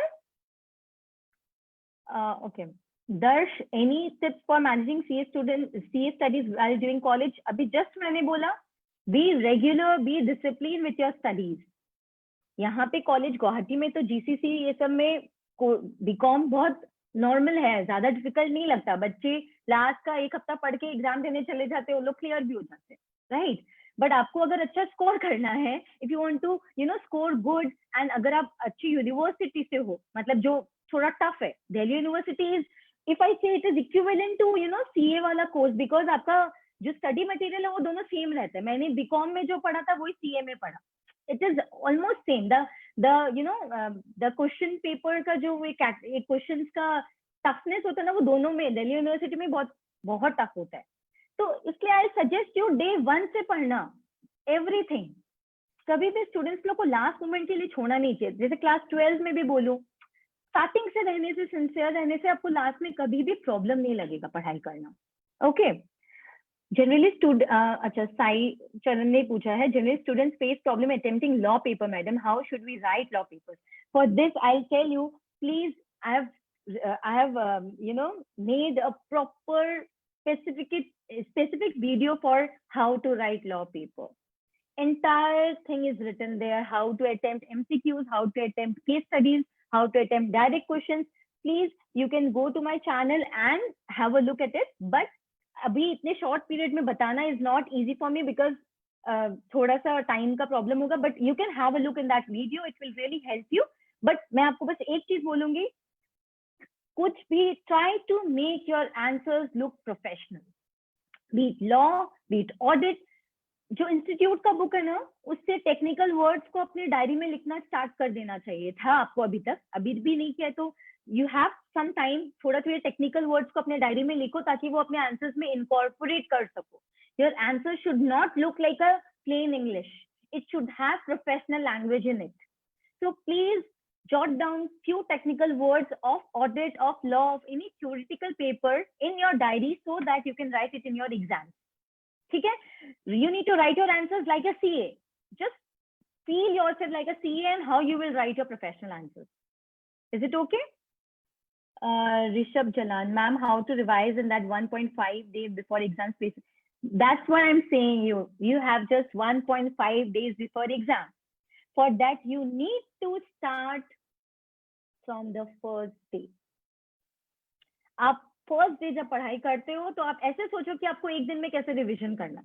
Okay. Darsh, any tips for managing CA studies while doing college? अभी just मैंने बोला, be regular, be disciplined with your studies. यहाँ पे कॉलेज गुवाहाटी में तो GCC ये सब में BCom बहुत नॉर्मल है, ज्यादा डिफिकल्ट नहीं लगता. बच्चे लास्ट का 1 हफ्ता पढ़ के एग्जाम देने चले जाते हैं, वो लोग क्लियर भी हो जाते हैं, राइट? बट आपको अगर अच्छा स्कोर करना है, if you want to score good, and अगर आप अच्छी यूनिवर्सिटी से हो, मतलब जो थोड़ा टफ है, Delhi university is, if I से it is equivalent to CA वाला कोर्स, बिकॉज आपका जो स्टडी मटेरियल है वो दोनों सेम रहता है। मैंने बीकॉम में जो पढ़ा था वही सीए में पढ़ा, it is almost same. The question paper का जो एक क्वेश्चन का टफनेस होता है ना, वो दोनों में दिल्ली यूनिवर्सिटी में बहुत टफ होता है। तो इसलिए आई सजेस्ट यू डे 1 से पढ़ना एवरीथिंग। कभी भी स्टूडेंट्स लोग को लास्ट मोमेंट के लिए छोड़ना नहीं चाहिए। जैसे क्लास 12 में भी बोलूं, स्टार्टिंग से रहने से, सिंसियर रहने से आपको लास्ट में कभी भी प्रॉब्लम नहीं लगेगा पढ़ाई करना। ओके, जनरली अच्छा साई चरण ने पूछा है, generally students face problem attempting law paper madam, how should we write law papers? For this I tell you, please I have made a proper specific video for how to write law paper. Entire thing is written there, how to attempt MCQs, how to attempt case studies, how to attempt direct questions. Please, you can go to my channel and have a look at it. But अभी इतने short period में बताना is not easy for me because थोड़ा सा time का problem होगा. But you can have a look in that video. It will really help you. But मैं आपको बस एक चीज बोलूंगी, कुछ भी try to make your answers look professional. Be it law, be it audit. जो इंस्टीट्यूट का बुक है ना, उससे टेक्निकल वर्ड्स को अपने डायरी में लिखना स्टार्ट कर देना चाहिए था आपको अभी तक। अभी भी नहीं किया तो यू हैव सम टाइम, थोड़ा थोड़ा टेक्निकल वर्ड्स को अपने डायरी में लिखो ताकि वो अपने आंसर्स में इनकॉर्पोरेट कर सको। Your answer should not look like a plain English, it should have professional language in it. So please jot down few technical words of audit, of law, of any theoretical paper in your diary so that you can write it in your exams. ठीक है? You need to write your answers like a CA. Just feel yourself like a CA and how you will write your professional answers. Is it okay? Rishabh Jalan, ma'am, how to revise in that 1.5 days before exam space? That's what I'm saying you. You have just 1.5 days before exam. For that, you need to start from the first day. आप first day जब पढ़ाई करते हो तो आप ऐसे सोचो कि आपको एक दिन में कैसे रिवीजन करना,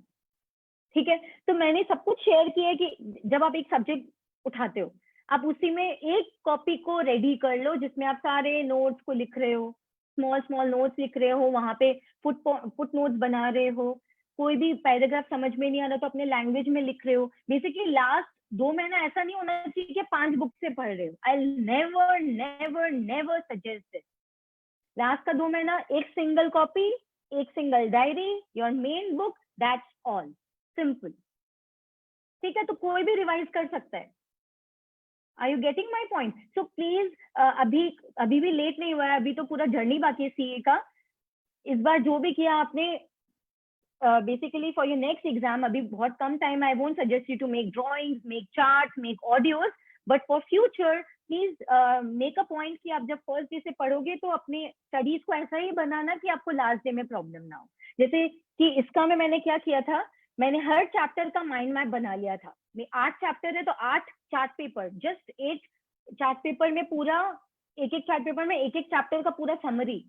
ठीक है? तो मैंने सब कुछ शेयर किया है कि जब आप एक सब्जेक्ट उठाते हो, आप उसी में एक कॉपी को रेडी कर लो जिसमें आप सारे नोट्स को लिख रहे हो, स्मॉल नोट्स लिख रहे हो, वहां पे फुट नोट्स बना रहे हो, कोई भी पैराग्राफ समझ में नहीं आ रहा तो अपने लैंग्वेज में लिख रहे हो। बेसिकली लास्ट 2 महीना ऐसा नहीं होना चाहिए कि 5 बुक से पढ़ रहे हो। I never never never suggest this. Last का 2 महीना एक सिंगल कॉपी, एक single diary, your main book, that's all, simple. ठीक है? तो कोई भी रिवाइज कर सकता है। Are you getting my point? So please, अभी भी लेट नहीं हुआ है, अभी तो पूरा जर्नी बाकी है सीए का। इस बार जो भी किया आपने, basically for your next exam अभी बहुत कम time, I won't suggest you to make drawings, make charts, make audios, but for future please make a point कि आप जब फर्स्ट डे से पढ़ोगे तो अपने स्टडीज को ऐसा ही बनाना कि आपको लास्ट डे में प्रॉब्लम ना हो। जैसे कि इसका में मैंने क्या किया था, मैंने हर चैप्टर का माइंड मैप बना लिया था। 8 चैप्टर है तो 8 chart paper, just 8 chart paper में पूरा एक चार्ट पेपर में एक चैप्टर का पूरा समरी।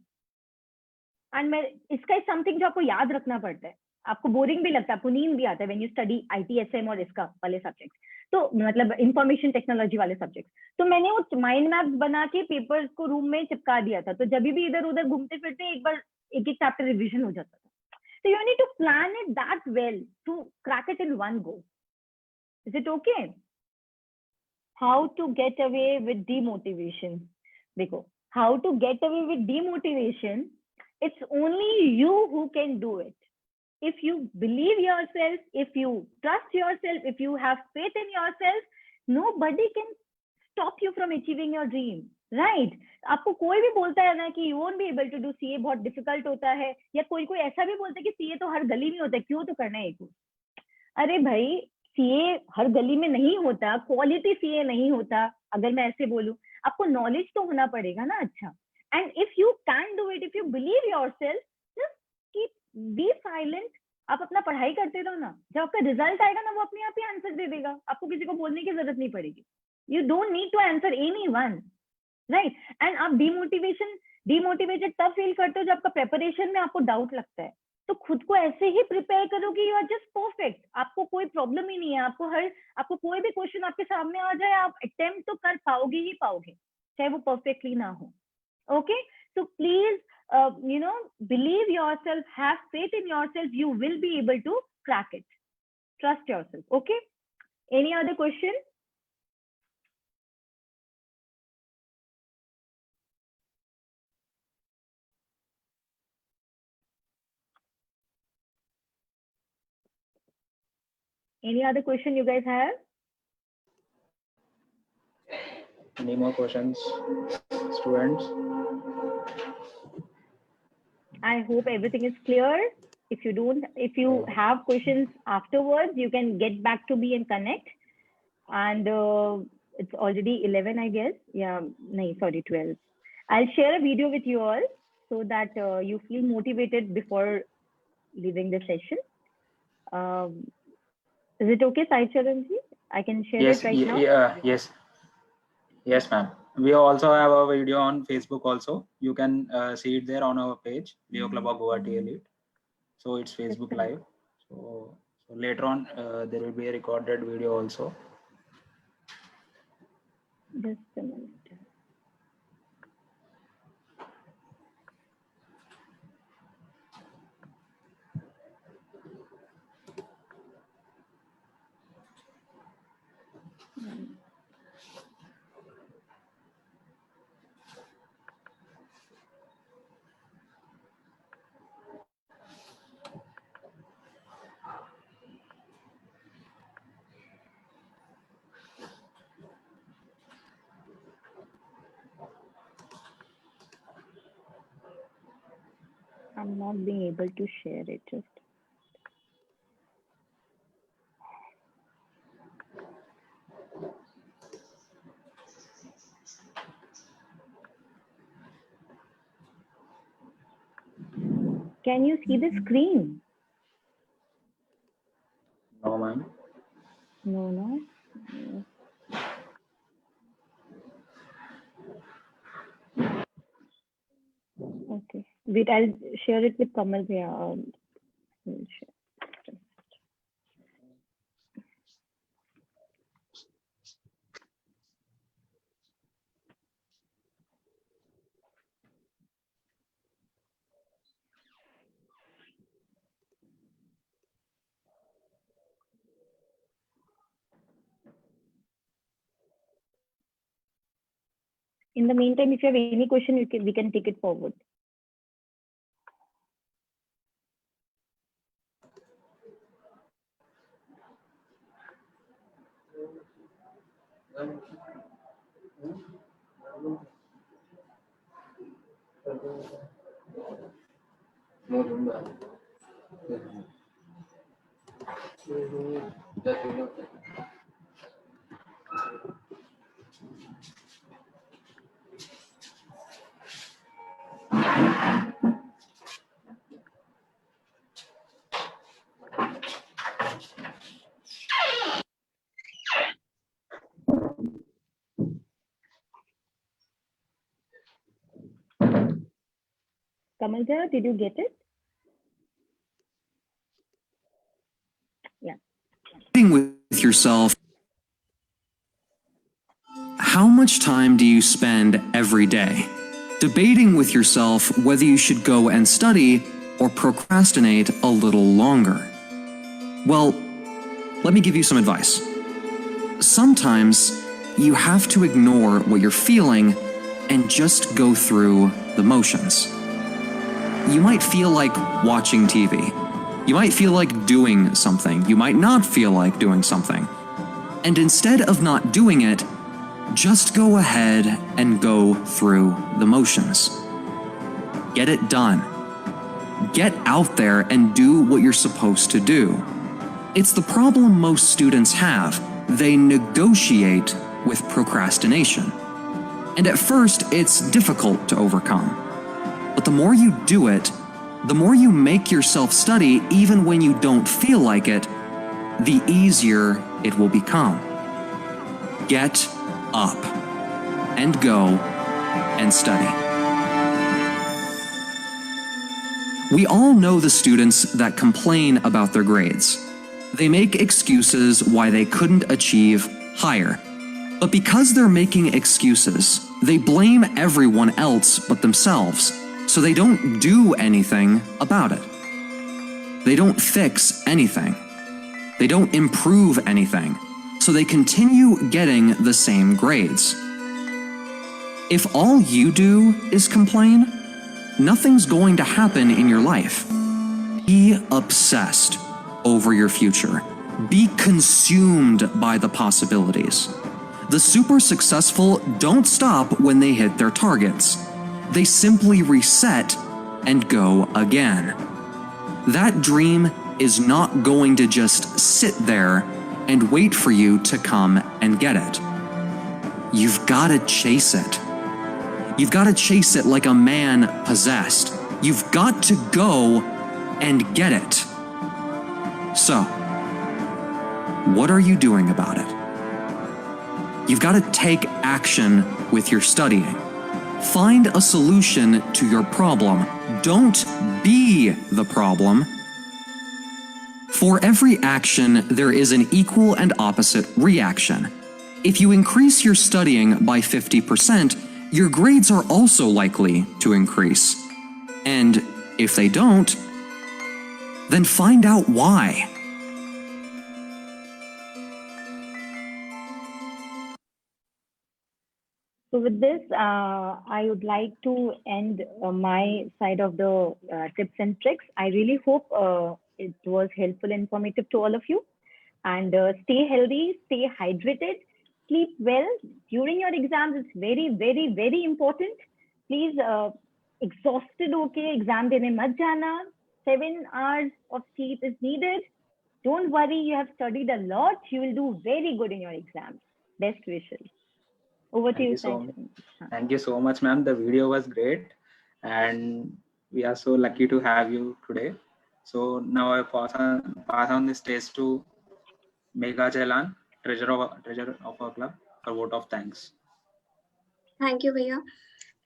एंड मैं इसका समथिंग जो आपको याद रखना पड़ता है, आपको बोरिंग भी लगता है, आपको नींद भी आता है व्हेन यू स्टडी ITSM और इसका वाले सब्जेक्ट्स, तो मतलब इंफॉर्मेशन टेक्नोलॉजी वाले सब्जेक्ट्स। तो मैंने वो माइंड मैप्स बना के पेपर्स को रूम में चिपका दिया था, तो जब भी इधर उधर घूमते फिरते एक बार एक चैप्टर रिविजन हो जाता था। So you need to plan it that well to crack it in one go. Is it okay? How to get away with demotivation? देखो, how to get away with demotivation, it's only you who can do it. If you believe yourself, if you trust yourself, if you have faith in yourself, nobody can stop you from achieving your dream. Right? आपको कोई भी बोलता है ना कि you won't be able to do CA, बहुत difficult होता है, या कोई ऐसा भी बोलता है कि CA तो हर गली में होता है, क्यों तो करना है एक। अरे भाई, CA हर गली में नहीं होता, क्वालिटी CA नहीं होता। अगर मैं ऐसे बोलूं, आपको नॉलेज तो होना पड़ेगा ना अच्छा। And if you can do it, if you believe yourself, just keep be silent. आप अपना पढ़ाई करते रहो ना, जब आपका रिजल्ट आएगा ना वो अपने आप ही आंसर दे देगा, आपको किसी को बोलने की जरूरत नहीं पड़ेगी। You don't need to answer anyone, right? And आप डिमोटिवेटेड तब फील करते हो जब आपका प्रिपरेशन में आपको डाउट लगता है। तो खुद को ऐसे ही प्रिपेयर करो कि यू आर जस्ट परफेक्ट, आपको कोई प्रॉब्लम ही नहीं है। आपको कोई भी क्वेश्चन आपके सामने आ जाए, आप अटेम्प्ट तो कर पाओगे ही पाओगे, चाहे वो परफेक्टली ना हो। Okay? So please believe yourself, have faith in yourself. You will be able to crack it. Trust yourself. Okay. Any other question? Any other question you guys have? Any more questions, students? I hope everything is clear. If you have questions afterwards, you can get back to me and connect. And it's already 11, I guess. Yeah, no, sorry, 12. I'll share a video with you all so that you feel motivated before leaving the session. Is it okay, Sai Charanji? I can share it right now? Yes, ma'am. We also have a video on Facebook also. You can see it there on our page, Leo Club of Guwahati Elite. So it's Facebook Live. So later on, there will be a recorded video also. Just a minute. I'm not being able to share it. Just can you see the screen? No, ma'am. No. Okay. Wait, I'll share it with Kamal. In the meantime, if you have any question, we can take it forward. Kamalja, did you get it? Yeah. With yourself, how much time do you spend every day debating with yourself whether you should go and study or procrastinate a little longer? Well, let me give you some advice. Sometimes you have to ignore what you're feeling and just go through the motions. You might feel like watching TV. You might feel like doing something. You might not feel like doing something. And instead of not doing it, just go ahead and go through the motions. Get it done. Get out there and do what you're supposed to do. It's the problem most students have. They negotiate with procrastination. And at first, it's difficult to overcome. But the more you do it, the more you make yourself study even when you don't feel like it, the easier it will become. Get up and go and study. We all know the students that complain about their grades. They make excuses why they couldn't achieve higher. But because they're making excuses, they blame everyone else but themselves. so they don't do anything about it. They don't fix anything. They don't improve anything, so they continue getting the same grades. If all you do is complain, nothing's going to happen in your life. Be obsessed over your future. Be consumed by the possibilities. The super successful don't stop when they hit their targets. They simply reset and go again. That dream is not going to just sit there and wait for you to come and get it. You've got to chase it. You've got to chase it like a man possessed. You've got to go and get it. So, what are you doing about it? You've got to take action with your studying. Find a solution to your problem. Don't be the problem. For every action, there is an equal and opposite reaction. If you increase your studying by 50%, your grades are also likely to increase. And if they don't, then find out why. So with this, I would like to end my side of the tips and tricks. I really hope it was helpful and informative to all of you. And stay healthy, stay hydrated, sleep well. During your exams, it's very, very, very important. Please, exhausted okay, exam dene mat jana. 7 hours of sleep is needed. Don't worry, you have studied a lot. You will do very good in your exams. Best wishes. Over to you, Thank you so much, ma'am. The video was great, and we are so lucky to have you today. So now I pass on the stage to Megha Jalan, treasurer of our club, for vote of thanks. Thank you, Bhaiya.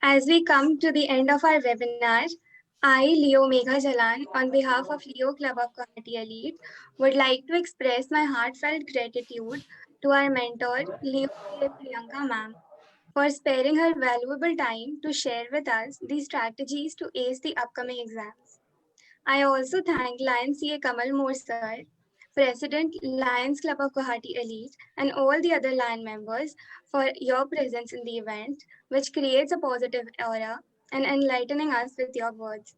As we come to the end of our webinar, I, Leo Megha Jalan, on behalf of Leo Club of Guwahati Elite, would like to express my heartfelt gratitude to our mentor, Leo Priyanka ma'am, for sparing her valuable time to share with us the strategies to ace the upcoming exams. I also thank Lions CA Kamal Moore sir, President, Lions Club of Guwahati Elite, and all the other Lion members for your presence in the event, which creates a positive aura and enlightening us with your words.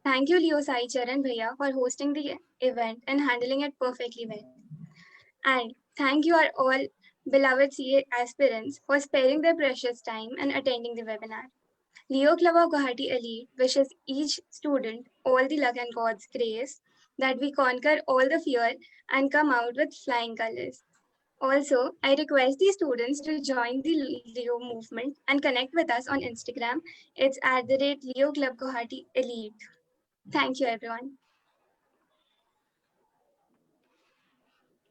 Thank you, Leo Sai Charan Bhaiya, for hosting the event and handling it perfectly well. And thank you, our all beloved CA aspirants, for sparing their precious time and attending the webinar. Leo Club of Guwahati Elite wishes each student all the luck and God's grace that we conquer all the fear and come out with flying colors. Also, I request the students to join the Leo movement and connect with us on Instagram. It's @Leo Club Guwahati Elite. Thank you, everyone.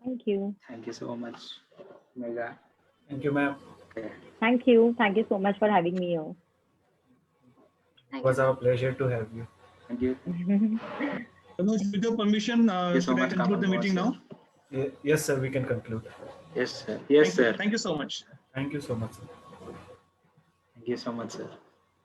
Thank you. Thank you so much, Megha. Thank you, ma'am. Okay. Thank you. Thank you so much for having me here. It was our pleasure to have you. Thank you. With your permission, so should I much, conclude the Kamal meeting Moore, now? Yes, sir, we can conclude. Yes, sir. Yes, sir. Thank you so much. Thank you so much, sir. Thank you so much, sir.